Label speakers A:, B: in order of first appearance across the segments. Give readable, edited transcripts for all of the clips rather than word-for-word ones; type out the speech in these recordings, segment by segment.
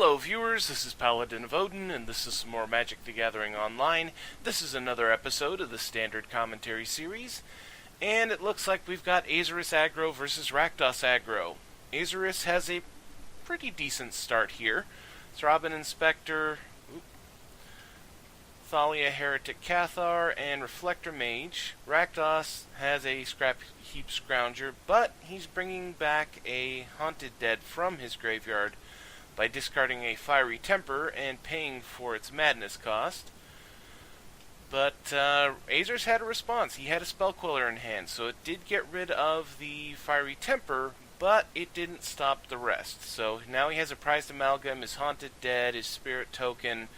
A: Hello viewers, this is Paladin of Odin, and this is some more Magic the Gathering Online. This is another episode of the Standard Commentary Series, and it looks like we've got Azorius Aggro versus Rakdos Aggro. Azorius has a pretty decent start here. Throbbing Inspector, Thalia Heretic Cathar, and Reflector Mage. Rakdos has a Scrap Heap Scrounger, but he's bringing back a Haunted Dead from his graveyard by discarding a Fiery Temper and paying for its madness cost. But Azorius had a response. He had a Spell Queller in hand, so it did get rid of the Fiery Temper, but it didn't stop the rest. So now he has a Prized Amalgam, his Haunted Dead, his Spirit Token,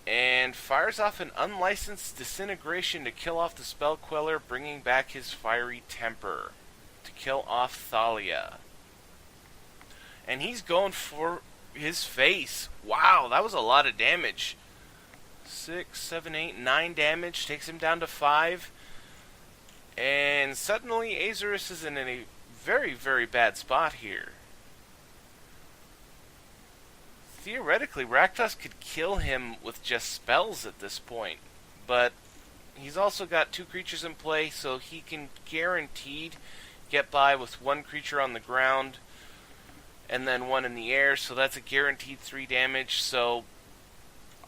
A: and fires off an Unlicensed Disintegration to kill off the Spell Queller, bringing back his Fiery Temper to kill off Thalia. And he's going for his face. Wow, that was a lot of damage. 6, 7, 8, 9 damage. Takes him down to 5. And suddenly Azorius is in a very, very bad spot here. Theoretically, Rakdos could kill him with just spells at this point. But he's also got 2 creatures in play, so he can guaranteed get by with 1 creature on the ground and then 1 in the air, so that's a guaranteed 3 damage. So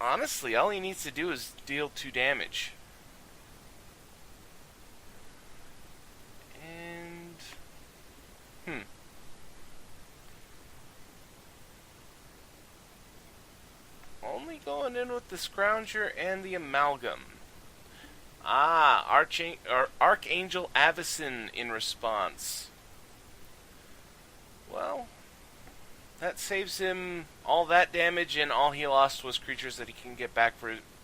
A: honestly, all he needs to do is deal 2 damage. And only going in with the Scrounger and the Amalgam. Archangel Avacyn in response. Well, that saves him all that damage, and all he lost was creatures that he can get back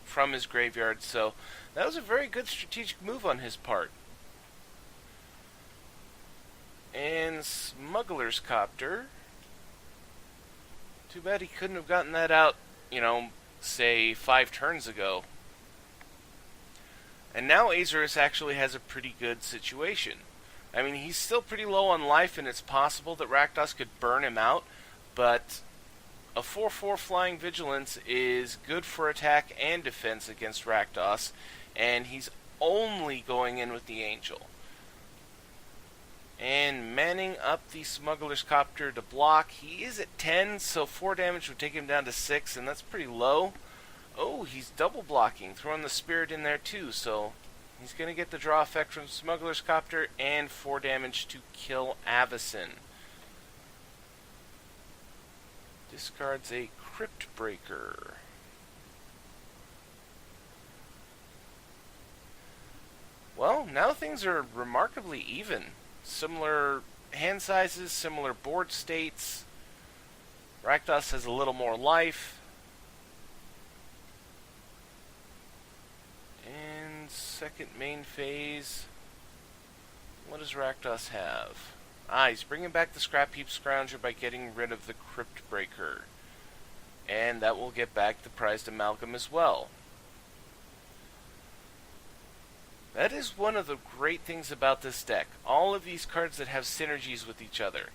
A: from his graveyard, so that was a very good strategic move on his part. And Smuggler's Copter. Too bad he couldn't have gotten that out, say 5 turns ago. And now Azorius actually has a pretty good situation. I mean, he's still pretty low on life, and it's possible that Rakdos could burn him out, but a 4/4 Flying Vigilance is good for attack and defense against Rakdos, and he's only going in with the Angel. And manning up the Smuggler's Copter to block. He is at 10, so 4 damage would take him down to 6, and that's pretty low. Oh, he's double blocking, throwing the Spirit in there too, so he's going to get the draw effect from Smuggler's Copter and 4 damage to kill Avacyn. Discards a Crypt Breaker. Well, now things are remarkably even. Similar hand sizes, similar board states. Rakdos has a little more life. And second main phase. What does Rakdos have? He's bringing back the Scrap Heap Scrounger by getting rid of the Crypt Breaker. And that will get back the Prized Amalgam as well. That is one of the great things about this deck. All of these cards that have synergies with each other.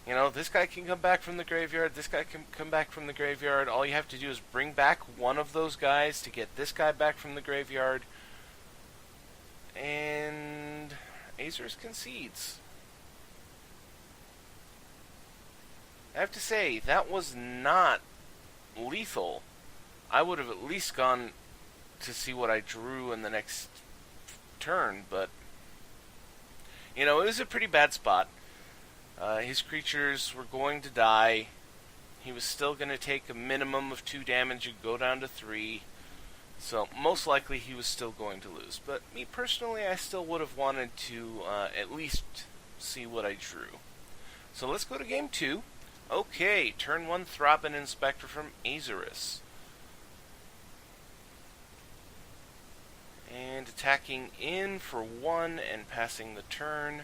A: This guy can come back from the graveyard, this guy can come back from the graveyard. All you have to do is bring back one of those guys to get this guy back from the graveyard. And Azorius concedes. I have to say, that was not lethal. I would have at least gone to see what I drew in the next turn, but it was a pretty bad spot. His creatures were going to die. He was still going to take a minimum of 2 damage and go down to 3. So most likely he was still going to lose. But me personally, I still would have wanted to at least see what I drew. So let's go to game 2. Okay, turn 1 Throbbing Inspector from Azorius. And attacking in for 1 and passing the turn.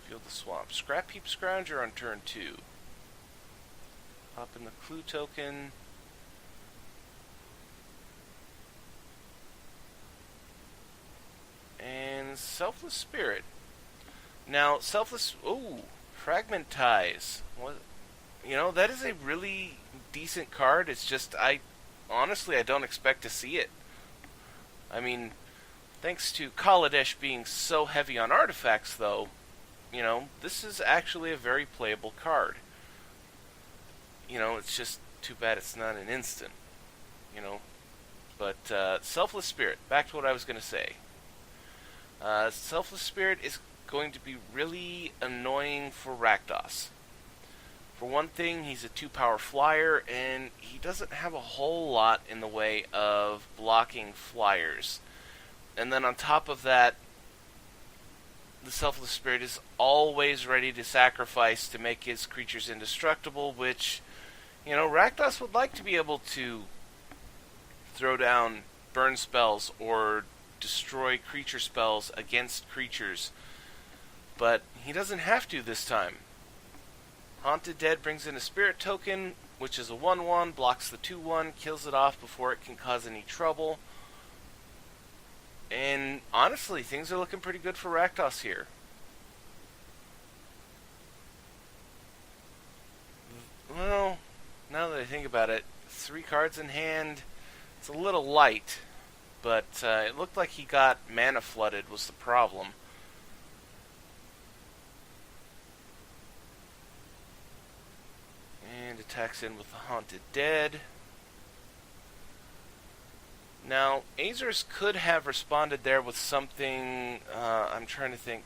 A: Reveal the swamp. Scrap Heap Scrounger on turn 2. Pop in the Clue token. And Selfless Spirit. Now, Selfless... Ooh, Fragmentize. That is a really decent card. It's just, honestly, I don't expect to see it. I mean, thanks to Kaladesh being so heavy on artifacts, though, this is actually a very playable card. It's just too bad it's not an instant, But Selfless Spirit, back to what I was going to say. Selfless Spirit is going to be really annoying for Rakdos. For one thing, he's a 2-power flyer, and he doesn't have a whole lot in the way of blocking flyers. And then on top of that, the Selfless Spirit is always ready to sacrifice to make his creatures indestructible, which, Rakdos would like to be able to throw down burn spells or destroy creature spells against creatures, but he doesn't have to this time. Haunted Dead brings in a spirit token, which is a 1/1, blocks the 2/1, kills it off before it can cause any trouble. And honestly, things are looking pretty good for Rakdos here. Well, now that I think about it, 3 cards in hand, it's a little light, but it looked like he got mana flooded was the problem. And attacks in with the Haunted Dead. Now, Azorius could have responded there with something, I'm trying to think,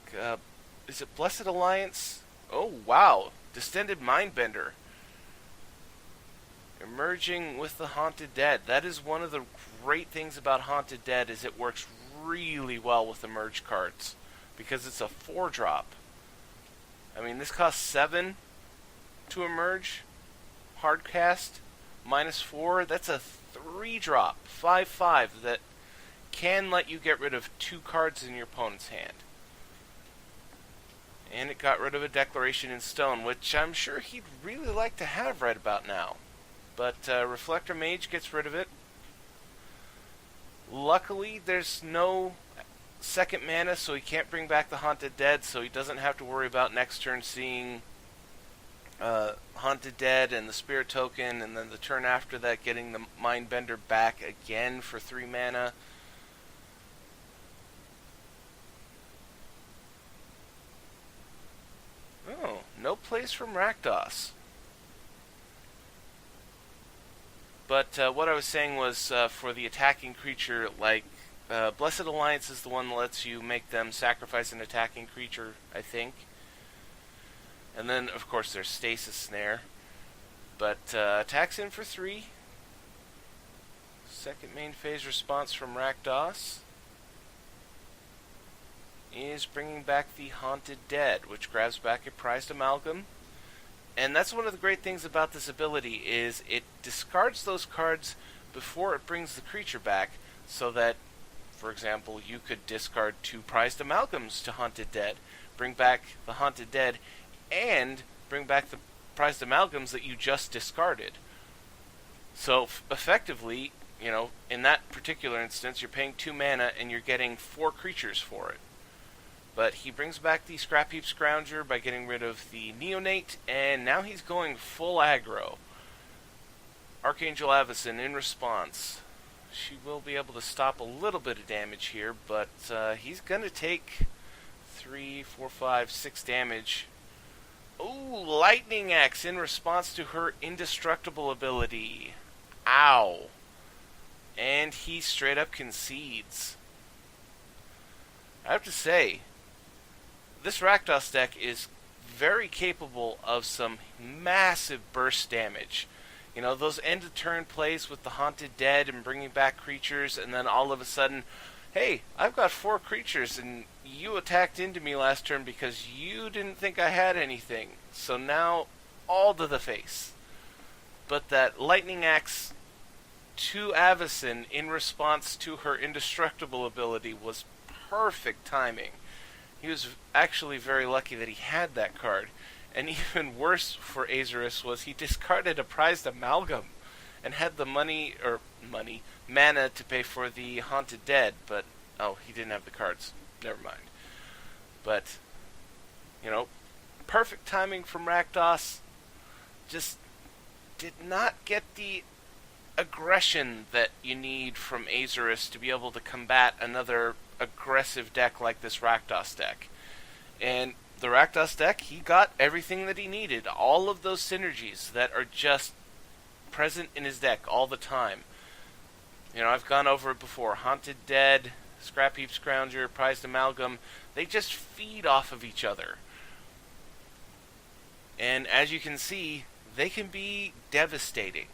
A: is it Blessed Alliance? Oh, wow, Distended Mindbender. Emerging with the Haunted Dead. That is one of the great things about Haunted Dead, is it works really well with Emerge cards, because it's a 4-drop. I mean, this costs 7 to Emerge. Hardcast, -4, that's a 3-drop, 5/5, that can let you get rid of 2 cards in your opponent's hand. And it got rid of a Declaration in Stone, which I'm sure he'd really like to have right about now. But Reflector Mage gets rid of it. Luckily, there's no second mana, so he can't bring back the Haunted Dead, so he doesn't have to worry about next turn seeing Haunted Dead and the Spirit Token, and then the turn after that getting the Mindbender back again for 3 mana. Oh, no plays from Rakdos. But what I was saying was, for the attacking creature, like, Blessed Alliance is the one that lets you make them sacrifice an attacking creature, I think. And then, of course, there's Stasis Snare. But attacks in for 3. Second main phase response from Rakdos is bringing back the Haunted Dead, which grabs back a prized amalgam. And that's one of the great things about this ability, is it discards those cards before it brings the creature back, so that, for example, you could discard 2 prized amalgams to Haunted Dead, bring back the Haunted Dead, and bring back the prized amalgams that you just discarded. So, effectively, in that particular instance, you're paying 2 mana and you're getting 4 creatures for it. But he brings back the Scrap Heap Scrounger by getting rid of the Neonate, and now he's going full aggro. Archangel Avacyn in response. She will be able to stop a little bit of damage here, but he's going to take 3, 4, 5, 6 damage. Ooh, Lightning Axe in response to her indestructible ability. Ow. And he straight up concedes. I have to say, this Rakdos deck is very capable of some massive burst damage. Those end-of-turn plays with the Haunted Dead and bringing back creatures, and then all of a sudden, hey, I've got 4 creatures, and you attacked into me last turn because you didn't think I had anything. So now, all to the face. But that Lightning Axe to Avacyn in response to her indestructible ability was perfect timing. He was actually very lucky that he had that card. And even worse for Azorius was he discarded a prized amalgam and had the mana to pay for the Haunted Dead, but he didn't have the cards. Never mind. But, perfect timing from Rakdos. Just did not get the aggression that you need from Azorius to be able to combat another aggressive deck like this Rakdos deck. And the Rakdos deck, he got everything that he needed. All of those synergies that are just present in his deck all the time. You know, I've gone over it before. Haunted Dead, Scrap Heap Scrounger, Prized Amalgam, they just feed off of each other. And as you can see, they can be devastating.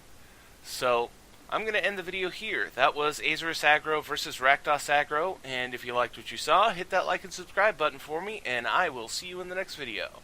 A: So, I'm going to end the video here. That was Azorius Aggro versus Rakdos Aggro, and if you liked what you saw, hit that like and subscribe button for me, and I will see you in the next video.